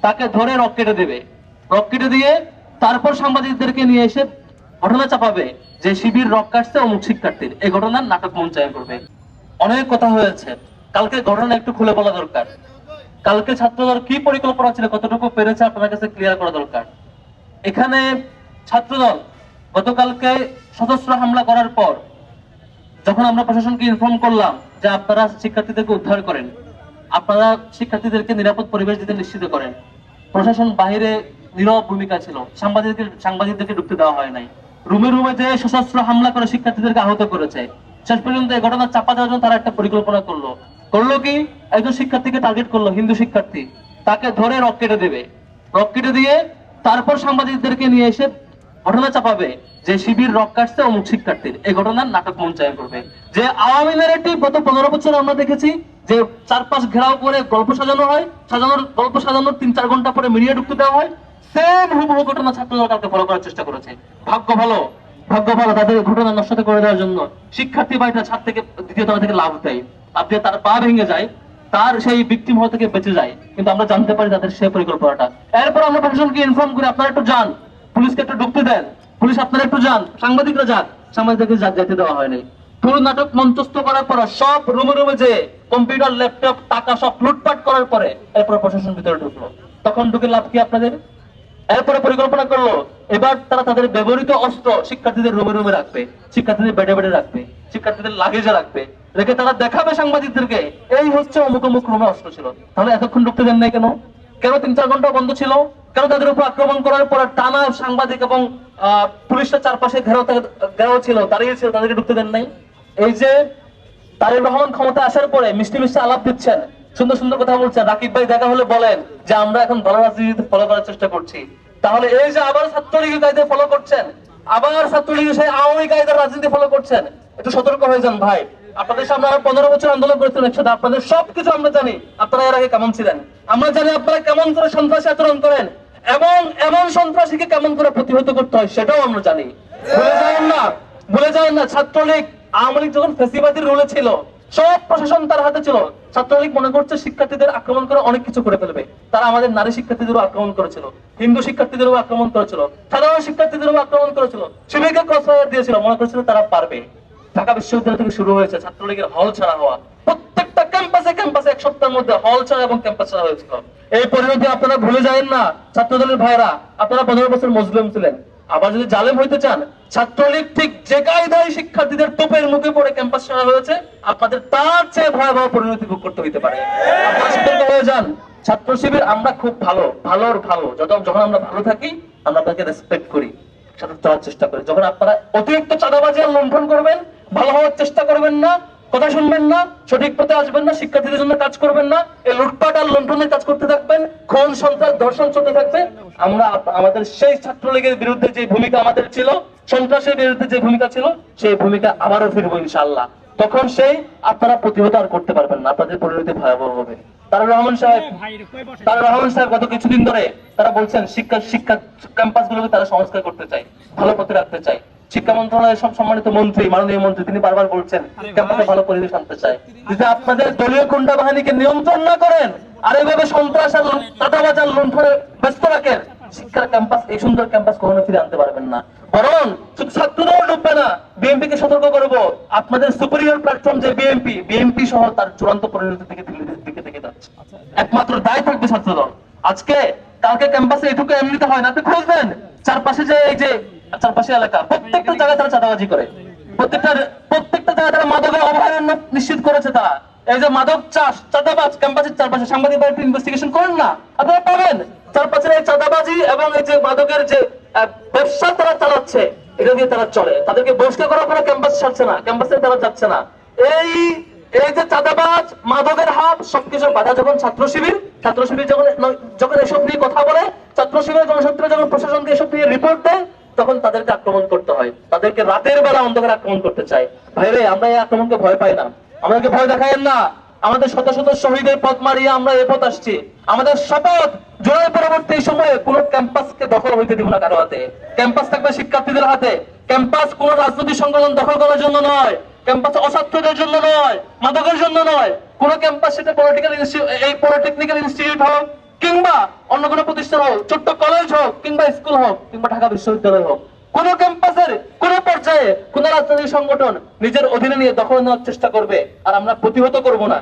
তাকে ধরে রক কেটে দেবে, রক কেটে দিয়ে তারপর সাংবাদিকদেরকে নিয়ে এসে ঘটনা চাপাবে যে শিবির রক কাটছে অমুক শিক্ষার্থীর। এই ঘটনার নাটক মঞ্চায়ন করবে। অনেক কথা হয়েছে, কালকে ঘটনা একটু খুলে বলা দরকার। কালকে ছাত্রদল কি পরিকল্পনা ছিল, কতটুকু পেরেছে আপনার কাছে ক্লিয়ার করা দরকার। এখানে ছাত্রদল গতকালকে সশস্ত্র হামলা করার পর যখন আমরা প্রশাসনকে ইনফর্ম করলাম যে আপনারা শিক্ষার্থীদেরকে উদ্ধার করেন, আপনারা শিক্ষার্থীদেরকে নিরাপদ পরিবেশ দিতে নিশ্চিত করেন, প্রশাসন বাহিরে নীরব ভূমিকা ছিল, সাংবাদিকদেরকে ঢুকতে দেওয়া হয় নাই। রুমে রুমে যে সশস্ত্র হামলা করে শিক্ষার্থীদেরকে আহত করেছে। শেষ পর্যন্ত এই ঘটনা চাপা দেওয়ার জন্য তারা একটা পরিকল্পনা করলো কি, একজন শিক্ষার্থীকে টার্গেট করলো, হিন্দু শিক্ষার্থী, তাকে ধরে রক কেটে দেবে, রক কেটে দিয়ে তারপর সাংবাদিকদেরকে নিয়ে এসে ঘটনা চাপাবে যে শিবির রক কাটছে অমুক শিক্ষার্থীর। এই ঘটনার নাটক মঞ্চায়ন করবে। যে আওয়ামী ন্যারেটিভ গত 15 বছর আমরা দেখেছি যে চারপাশ ঘেরাও করে গল্প সাজানো হয়, গল্প সাজানোর 3-4 ঘন্টা পরে মিডিয়া ঢুকতে দেওয়া হয়, সেম হুবহু ঘটনা ছাত্রদল কালকে ফলো করার চেষ্টা করেছে। ভাগ্য ভালো তাদের ঘটনা নষ্ট করে দেওয়ার জন্য শিক্ষার্থী বাড়িটা ছাদ থেকে দ্বিতীয় তলা থেকে লাভ দেয়, লাভ দিয়ে তার পা ভেঙে যায়, তার সেই ভিকটিম হওয়া থেকে বেঁচে যায়। কিন্তু আমরা জানতে পারি তাদের সেই পরিকল্পনাটা। এরপর আমরা প্রশাসনকে ইনফর্ম করি আপনারা একটু যান, পুলিশকে একটু ঢুকতে দেন, পুলিশ আপনারা একটু যান, সাংবাদিকরা যান, সাংবাদিকদেরকে যেতে দেওয়া হয়নি। পুরো নাটক মঞ্চস্থ করার পর সব রুমে রুমে যে কম্পিউটার ল্যাপটপ টাকা সব লুটপাট করার পরে এরপর প্রশাসন ভিতরে ঢুকলো। তখন ঢুকে লাভ কি আপনাদের? এরপরে পরিকল্পনা করলো এবার তারা তাদের ব্যবহৃত অস্ত্র শিক্ষার্থীদের রুমে রুমে রাখবে, শিক্ষার্থীদের বেডে বেডে রাখবে, শিক্ষার্থীদের লাগেজে রাখবে, রেখে তারা দেখাবে সাংবাদিকদেরকে এই হচ্ছে অমুক অমুক রুমে অস্ত্র ছিল। তাহলে এতক্ষণ ঢুকতে দেন নাই কেন? 3-4 ঘন্টা বন্ধ ছিল? কেন তাদের উপর আক্রমণ করার পর টানা সাংবাদিক এবং পুলিশটা চারপাশে ঘেরাও ছিল, দাঁড়িয়ে ছিল, তাদেরকে ঢুকতে দেন নাই? এই যে তারেক রহমান ক্ষমতা আসার পরে মিষ্টি মিষ্টি আলাপ দিচ্ছেন, সুন্দর সুন্দর কথা বলছেন, রাকিব ভাই দেখা হলে বলেন যে আমরা এখন দল রাজনীতি ফলো করার চেষ্টা করছি। তাহলে এই যে আবার ছাত্রলীগের কায়দা ফলো করছেন, আবার ছাত্রলীগের সেই আওয়ামী কায়দার রাজনীতি ফলো করছেন, একটু সতর্ক হয়ে যান ভাই। আপনাদের সামনে আরো 15 বছর আন্দোলন করেছেন একসাথে, আপনাদের সবকিছু আমরা জানি আপনারা এর আগে কেমন ছিলেন, আমরা জানি আপনারা কেমন করে সন্ত্রাসী আচরণ করেন এবং এমন সন্ত্রাসীকে কেমন করে প্রতিহত করতে হয় সেটাও আমরা জানি। ভুলে যাবেন না ছাত্রলীগ আওয়ামী লীগ যখন ফ্যাসিবাদীর রোলে ছিল সব প্রশাসন তার হাতে ছিল। ছাত্রলীগ মনে করছে শিক্ষার্থীদের আক্রমণ করে অনেক কিছু করে ফেলবে। তারা আমাদের নারী শিক্ষার্থীদেরও আক্রমণ করেছিল, হিন্দু শিক্ষার্থীদেরও আক্রমণ করেছিল, সাধারণ শিক্ষার্থীদেরও আক্রমণ করেছিল, শিবিরকে ক্রসফায়ার দিয়েছিল, মনে করছিল তারা পারবে। ঢাকা বিশ্ববিদ্যালয় থেকে শুরু হয়েছে ছাত্রলীগের হল ছাড়া হওয়া, প্রত্যেকটা ক্যাম্পাসে 1 সপ্তাহের মধ্যে হল ছাড়া এবং ক্যাম্পাস ছাড়া হয়েছিল। এই পরিণতি আপনারা ভুলে যাবেন না ছাত্রদলের ভাইরা, আপনারা 15 বছর মুসলিম ছিলেন। আবার যদি জালেম হইতে চান, ছাত্রলীগ ঠিক যে কায়দায় শিক্ষার্থীদের তোপের মুখে পড়ে ক্যাম্পাস ছাড়া হয়েছে, আপনাদের তার চেয়ে ভয়াবহ পরিণতি ভোগ করতে হইতে পারে। আপনারা সতর্ক হয়ে যান। ছাত্র শিবির আমরা খুব ভালো, যখন আমরা ভালো থাকি আমরা আপনাকে রেসপেক্ট করি, সাথে চলার চেষ্টা করি। যখন আপনারা অতিরিক্ত চাঁদাবাজি আর লুণ্ঠন করবেন, ভালো হওয়ার চেষ্টা করবেন না, কথা শুনবেন না, সঠিক পথে আসবেন না, শিক্ষার্থীদের জন্য কাজ করবেন না, এই লুটপাট আর লুণ্ঠনের কাজ করতে থাকবেন, খুন সন্ত্রাস ধর্ষণ চলতে থাকবে, আমরা আমাদের সেই ছাত্রলীগের বিরুদ্ধে যে ভূমিকা আমাদের ছিল, সন্ত্রাসের বিরুদ্ধে যে ভূমিকা ছিল, সেই ভূমিকা আবারও ফিরবো ইনশাআল্লাহ। তখন সেই আপনারা প্রতিহত আর করতে পারবেন না, আপনাদের পরিণতি ভয়াবহ হবে। তারেক রহমান সাহেব গত কিছুদিন ধরে তারা বলছেন শিক্ষা ক্যাম্পাসগুলোকে তারা সংস্কার করতে চায়, ভালো পথে রাখতে চায়। শিক্ষা মন্ত্রণালয়ের সব সম্মানিত মন্ত্রী, মাননীয় মন্ত্রী, তিনি বারবার বলছেন ক্যাম্পাসে ভালো পরিবেশ আনতে চায়। যদি আপনাদের দলীয় গুন্ডা বাহিনীকে নিয়ন্ত্রণ না করেন আর এইভাবে সন্ত্রাস আর চাঁদাবাজ আর লুণ্ঠনে ব্যস্ত রাখেন, শিক্ষার ক্যাম্পাস, এই সুন্দর ক্যাম্পাস কখনো ফিরে আনতে পারবেন না। বরং শুধু ছাত্রদল ডুববে না, বিএনপি কে সতর্ক করবো, আপনাদের সুপিরিয়র প্ল্যাটফর্ম যে বিএনপি সহ তার চূড়ান্ত পরিণতি দিকে যাচ্ছে। একমাত্র দায় থাকবে ছাত্রদল। কালকে ক্যাম্পাসে এটুকু এমনিতে হয় না, আপনি খুঁজবেন চারপাশে যে এই যে চারপাশে এলাকা, প্রত্যেকটা জায়গায় তারা চাঁদাবাজি করে, প্রত্যেকটা জায়গায় তারা মাদকের অভয়ারণ্য নিশ্চিত করেছে। তারা এই যে মাদক চাষ, চাঁদাবাজ ক্যাম্পাসের চারপাশে, সাংবাদিক ভাই ইনভেস্টিগেশন করেন না, আপনারা পাবেন চারপাশের এই চাঁদাবাজি এবং এই যে মাদকের যে ব্যবসা তারা চালাচ্ছে, এটা দিয়ে তারা চলে। তাদেরকে বহিষ্কার করার পরে ক্যাম্পাস ছাড়ছে না, ক্যাম্পাসে তারা যাচ্ছে না। এই যে চাঁদাবাজ, মাদকের হাব, সবকিছু বাধা যখন ছাত্র শিবির যখন এসব নিয়ে কথা বলে, ছাত্র শিবিরের জনশক্তিরা যখন প্রশাসনকে এসব নিয়ে রিপোর্ট দেয়, তখন তাদেরকে আক্রমণ করতে হয়, তাদেরকে রাতের বেলা অন্ধকারে আক্রমণ করতে চায়। ভাইরে, আমরা এই আক্রমণকে ভয় পাই না, আমাদেরকে ভয় দেখায়েন না। আমাদের শত শত শহীদের পথ মারিয়ে আমরা এ পথ আসছি। আমাদের শপথ, জুলাই পরবর্তী সময়ে কোন ক্যাম্পাসকে দখল হইতে দিব না কারো হাতে। ক্যাম্পাস থাকবে শিক্ষার্থীদের হাতে। ক্যাম্পাস কোন রাজনৈতিক সংগঠন দখল করার জন্য নয়, ক্যাম্পাস অছাত্রদের জন্য নয়, মাদকের জন্য নয়। কোন ক্যাম্পাস, সেটা পলিটেকনিক্যাল ইনস্টিটিউট হোক, কিংবা অন্য কোনো প্রতিষ্ঠান হোক, ছোট্ট কলেজ হোক কিংবা স্কুল হোক কিংবা ঢাকা বিশ্ববিদ্যালয় হোক, কোন ক্যাম্পাসের কোন পর্যায়ে কোন রাজনৈতিক সংগঠন নিজের অধীনে নিয়ে দখল নেওয়ার চেষ্টা করবে আর আমরা প্রতিহত করব না,